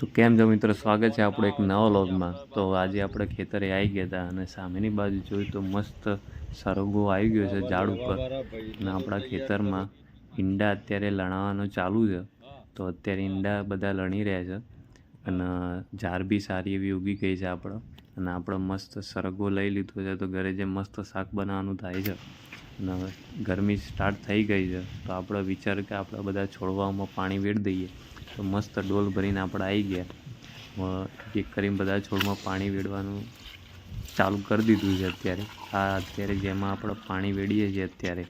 તો કેમ છો મિત્રો, સ્વાગત છે આપણો એક નવા વ્લોગમાં। તો આજે આપણે ખેતરે આવી ગયા હતા અને સામેની બાજુ જોયું તો મસ્ત સરગવો આવી ગયો છે ઝાડ ઉપર અને આપણા ખેતરમાં ઈંડા અત્યારે લણવાનું ચાલુ છે। તો અત્યારે ઈંડા બધા લણી રહ્યા છે અને ઝાડ બી સારી એવી ઉગી ગઈ છે આપણો। અને આપણે મસ્ત સરગવો લઈ લીધો છે તો ઘરે જે મસ્ત શાક બનાવવાનું થાય છે અને ગરમી સ્ટાર્ટ થઈ ગઈ છે તો આપણે વિચાર કે આપણે બધા છોડવામાં પાણી વેડી દઈએ। તો મસ્ત ડોલ ભરીને આપણે આવી ગયા, એક કરીને બધા છોડમાં પાણી વેડવાનું ચાલુ કરી દીધું છે। અત્યારે જેમાં આપણે પાણી વેડીએ છીએ અત્યારે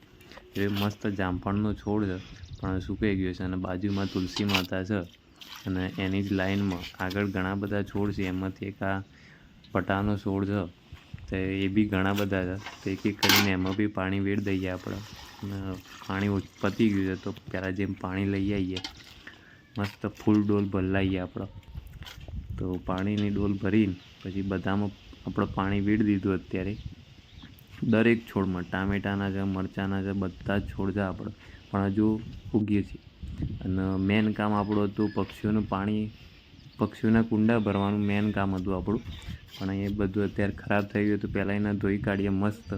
એ મસ્ત જામફળનો છોડ છે પણ સુકાઈ ગયો છે અને બાજુમાં તુલસી માતા છે અને એની જ લાઈનમાં આગળ ઘણા બધા છોડ છે। એમાંથી એક આ પટાનો છોડ છે તો એ બી ઘણા બધા છે તો એક એક કરીને એમાં બી પાણી વેડી દઈએ આપણે। અને પાણી પતી ગયું છે તો પહેલાં જેમ પાણી લઈ આવીએ, મસ્ત ફૂલ ડોલ ભરાઈએ આપણે। તો પાણીની ડોલ ભરીને પછી બધામાં આપણે પાણી વેડી દીધું। અત્યારે દરેક છોડમાં ટામેટાના છે, મરચાંના છે, બધા જ છોડ છે આપણે પણ હજુ ઉગીએ છીએ। અને મેન કામ આપણું હતું પક્ષીઓનું પાણી, પક્ષીઓના કુંડા ભરવાનું મેન કામ હતું આપણું, પણ એ બધું અત્યારે ખરાબ થઈ ગયું તો પહેલાં એને ધોઈ કાઢીએ, મસ્ત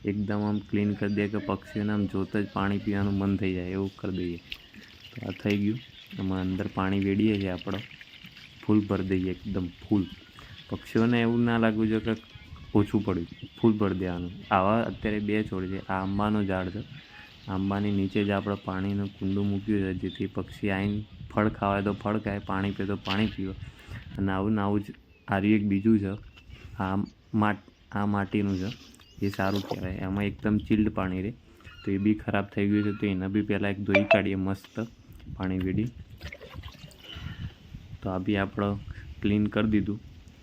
એકદમ આમ ક્લીન કરી દઈએ કે પક્ષીઓને આમ જોતાં જ પાણી પીવાનું મન થઈ જાય એવું કરી દઈએ। તો આ થઈ ગયું। એમાં અંદર પાણી વેડીએ છીએ આપણે, ફૂલ ભરી દઈએ એકદમ ફૂલ। પક્ષીઓને એવું ના લાગવું જોઈએ કે ઓછું પડ્યું, ફૂલ ભરી દેવાનું। આવા અત્યારે બે છોડ છે, આ આંબાનું ઝાડ છે, આંબાની નીચે જ આપણે પાણીનું કુંડું મૂક્યું છે જેથી પક્ષી આવીને ફળ ખાવાય તો ફળ ખાય, પાણી પીવે તો પાણી પીવે। અને આવું ને આવું જ આર્યું એક બીજું છે, આ માટીનું છે, એ સારું કહેવાય, એમાં એકદમ ચિલ્ડ પાણી રહે। તો એ બી ખરાબ થઈ ગયું છે તો એને બી પહેલાં એક ધોઈ કાઢીએ મસ્ત પાણી વેડી। તો આ બી આપણે ક્લીન કરી દીધું।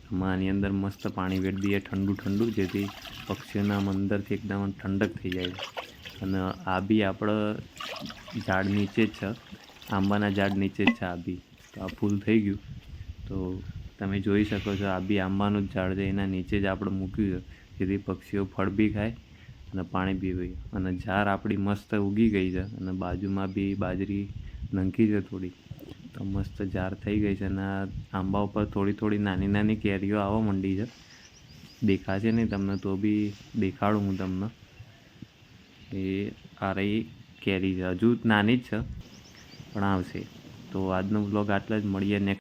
આમાં આની અંદર મસ્ત પાણી વેડી દઈએ ઠંડુ ઠંડુ, જેથી પક્ષીઓના અંદરથી એકદમ ઠંડક થઈ જાય। અને આ બી આપણે ઝાડ નીચે જ છે, આંબાના ઝાડ નીચે જ છે આ બી। તો આ ફૂલ થઈ ગયું તો તમે જોઈ શકો છો, આ બી આંબાનું જ ઝાડ છે, એના નીચે જ આપણે મૂક્યું છે જેથી પક્ષીઓ ફળ બી ખાય અને પાણી બી પીએ। અને ઝાડ આપણી મસ્ત ઉગી ગઈ છે અને બાજુમાં બી બાજરી નંખી છે થોડી, તો મસ્ત ઝાડ થઈ ગઈ છે। અને આંબા ઉપર થોડી થોડી નાની નાની કેરીઓ આવવા માંડી છે, દેખાશે નહીં તમને તો બી દેખાડું હું તમને। એ આ રહી કેરી છે, હજુ નાની જ છે પણ આવશે। તો આજનો વ્લોગ આટલા જ, મળીએ નેક્સ્ટ